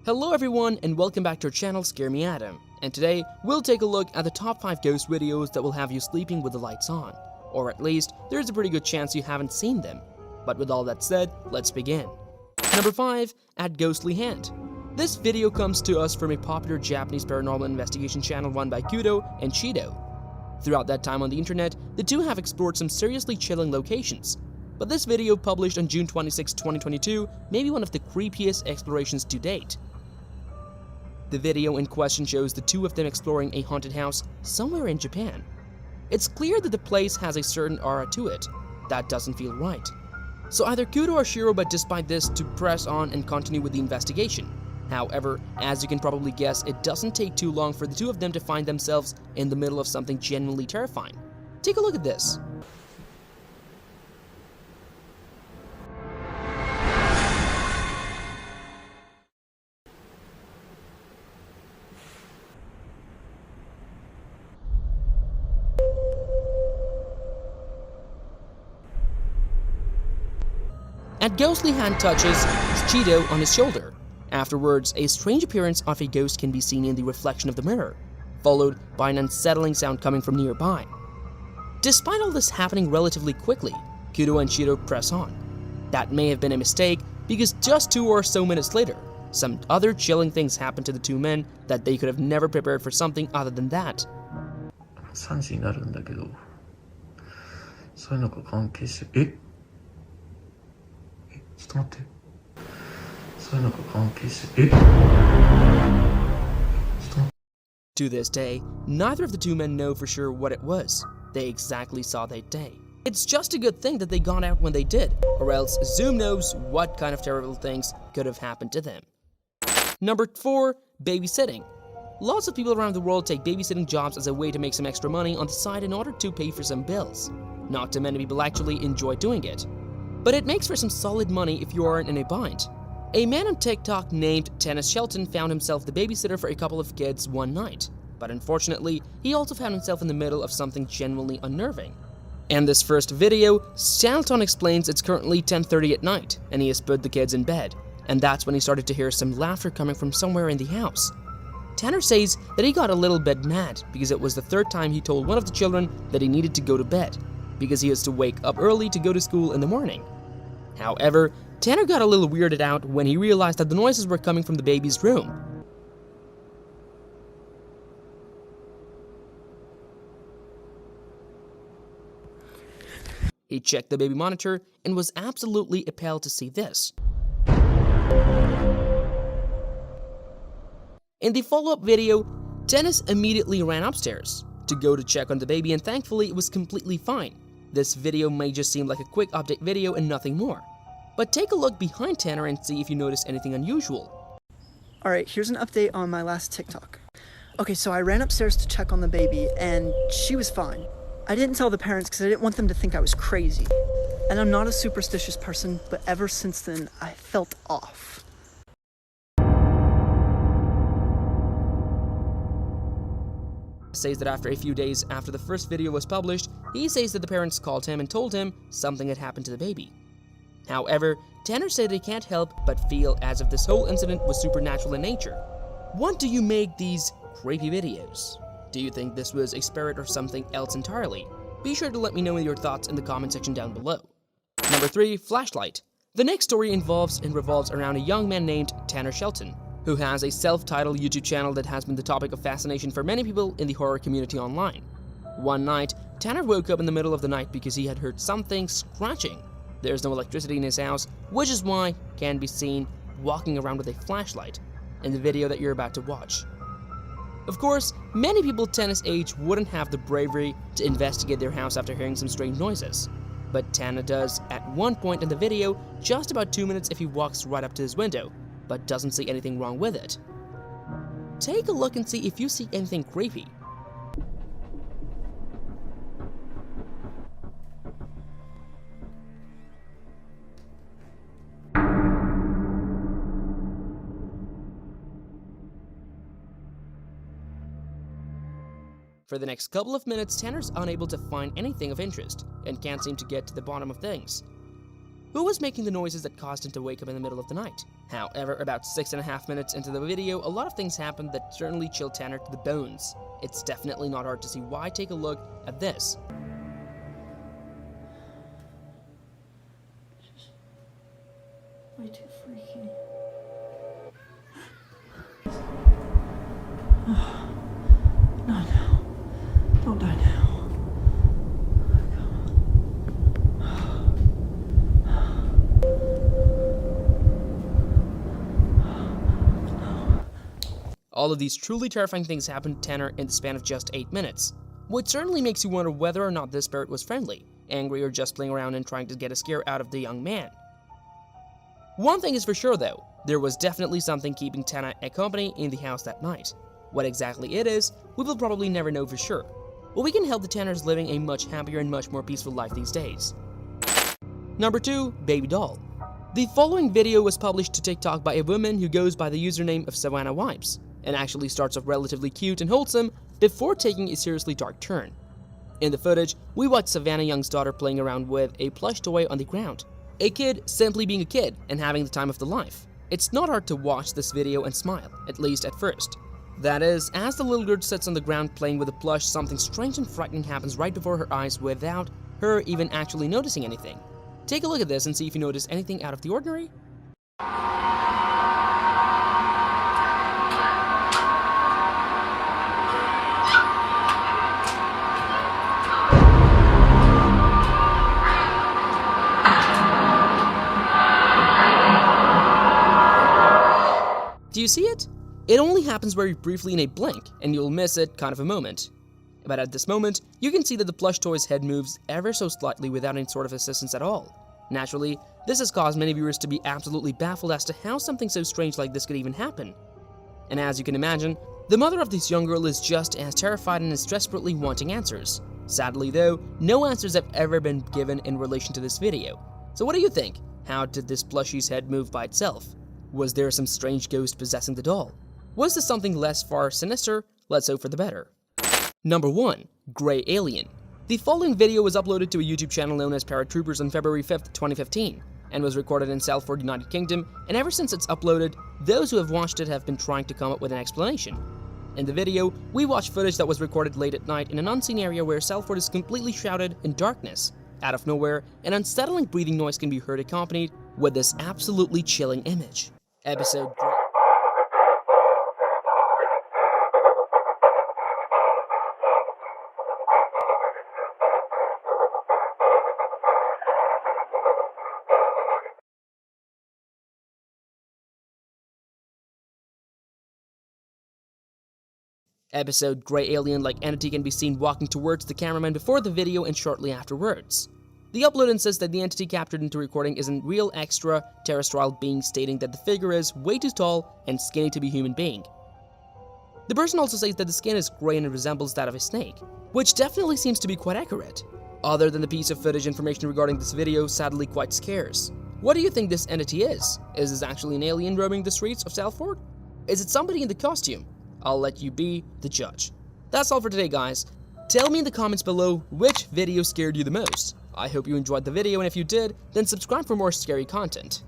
Hello everyone and welcome back to our channel Scare Me Adam, and today we'll take a look at the top 5 ghost videos that will have you sleeping with the lights on, or at least there's a pretty good chance you haven't seen them. But with all that said, let's begin. Number 5, At Ghostly Hand. This video comes to us from a popular Japanese paranormal investigation channel run by Kudo and Chido. Throughout that time on the internet, the two have explored some seriously chilling locations. But this video, published on June 26, 2022, may be one of the creepiest explorations to date. The video in question shows the two of them exploring a haunted house somewhere in Japan. It's clear that the place has a certain aura to it that doesn't feel right. So either Kudo or Shiro, but despite this, to press on and continue with the investigation. However, as you can probably guess, it doesn't take too long for the two of them to find themselves in the middle of something genuinely terrifying. Take a look at this. At Ghostly Hand touches Chido on his shoulder. Afterwards, a strange appearance of a ghost can be seen in the reflection of the mirror, followed by an unsettling sound coming from nearby. Despite all this happening relatively quickly, Kudo and Chido press on. That may have been a mistake, because just 2 or so minutes later, some other chilling things happen to the two men that they could have never prepared for something other than that. 3時になるんだけど、そういうのが関係して、ちょっと待って。そういうのが関係して、To this day, neither of the two men know for sure what it was they exactly saw that day. It's just a good thing that they got out when they did, or else Zoom knows what kind of terrible things could have happened to them. Number 4, babysitting. Lots of people around the world take babysitting jobs as a way to make some extra money on the side in order to pay for some bills. Not too many people actually enjoy doing it. But it makes for some solid money if you aren't in a bind. A man on TikTok named Tennis Shelton found himself the babysitter for a couple of kids one night. But unfortunately, he also found himself in the middle of something genuinely unnerving. In this first video, Shelton explains it's currently 10:30 at night, and he has put the kids in bed. And that's when he started to hear some laughter coming from somewhere in the house. Tanner says that he got a little bit mad because it was the 3rd time he told one of the children that he needed to go to bed, because he has to wake up early to go to school in the morning. However, Tanner got a little weirded out when he realized that the noises were coming from the baby's room. He checked the baby monitor and was absolutely appalled to see this. In the follow-up video, Dennis immediately ran upstairs to go to check on the baby, and thankfully it was completely fine. This video may just seem like a quick update video and nothing more. But take a look behind Tanner and see if you notice anything unusual. Alright, here's an update on my last TikTok. Okay, so I ran upstairs to check on the baby, and she was fine. I didn't tell the parents because I didn't want them to think I was crazy. And I'm not a superstitious person, but ever since then, I felt off. Says that after a few days after the first video was published, he says that the parents called him and told him something had happened to the baby. However, Tanner said he can't help but feel as if this whole incident was supernatural in nature. What do you make these creepy videos? Do you think this was a spirit or something else entirely? Be sure to let me know your thoughts in the comment section down below. Number 3, flashlight. The next story involves and revolves around a young man named Tanner Shelton, who has a self-titled YouTube channel that has been the topic of fascination for many people in the horror community online. One night, Tanner woke up in the middle of the night because he had heard something scratching. There's no electricity in his house, which is why he can be seen walking around with a flashlight in the video that you're about to watch. Of course, many people Tanner's age wouldn't have the bravery to investigate their house after hearing some strange noises. But Tanner does at one point in the video, just about 2 minutes if he walks right up to his window, but doesn't see anything wrong with it. Take a look and see if you see anything creepy. For the next couple of minutes, Tanner's unable to find anything of interest and can't seem to get to the bottom of things. who was making the noises that caused him to wake up in the middle of the night. However, about 6.5 minutes into the video, a lot of things happened that certainly chilled Tanner to the bones. It's definitely not hard to see why. Take a look at this. Way too freaky. Not now. Don't die now. All of these truly terrifying things happened to Tanner in the span of just 8 minutes, which certainly makes you wonder whether or not this spirit was friendly, angry, or just playing around and trying to get a scare out of the young man. One thing is for sure though, there was definitely something keeping Tanner and company in the house that night. What exactly it is, we will probably never know for sure, but we can help the Tanners living a much happier and much more peaceful life these days. Number 2. Baby Doll. The following video was published to TikTok by a woman who goes by the username of Savannah Wipes, and actually starts off relatively cute and wholesome before taking a seriously dark turn. In the footage, we watch Savannah Young's daughter playing around with a plush toy on the ground. A kid simply being a kid and having the time of their life. It's not hard to watch this video and smile, at least at first. That is, as the little girl sits on the ground playing with a plush, something strange and frightening happens right before her eyes without her even actually noticing anything. Take a look at this and see if you notice anything out of the ordinary. Do you see it? It only happens very briefly in a blink, and you'll miss it kind of a moment. But at this moment, you can see that the plush toy's head moves ever so slightly without any sort of assistance at all. Naturally, this has caused many viewers to be absolutely baffled as to how something so strange like this could even happen. And as you can imagine, the mother of this young girl is just as terrified and is desperately wanting answers. Sadly though, no answers have ever been given in relation to this video. So what do you think? How did this plushie's head move by itself? Was there some strange ghost possessing the doll? Was this something less far sinister? Let's hope for the better. Number 1. Grey Alien. The following video was uploaded to a YouTube channel known as Paratroopers on February 5th, 2015, and was recorded in Salford, United Kingdom, and ever since it's uploaded, those who have watched it have been trying to come up with an explanation. In the video, we watch footage that was recorded late at night in an unseen area where Salford is completely shrouded in darkness. Out of nowhere, an unsettling breathing noise can be heard accompanied with this absolutely chilling image. Episode Grey Alien-like entity can be seen walking towards the cameraman before the video and shortly afterwards. The upload insists that the entity captured into recording is a real extraterrestrial being, stating that the figure is way too tall and skinny to be a human being. The person also says that the skin is grey and resembles that of a snake, which definitely seems to be quite accurate. Other than the piece of footage, information regarding this video sadly quite scarce. What do you think this entity is? Is this actually an alien roaming the streets of Salford? Is it somebody in the costume? I'll let you be the judge. That's all for today, guys. Tell me in the comments below which video scared you the most. I hope you enjoyed the video, and if you did, then subscribe for more scary content.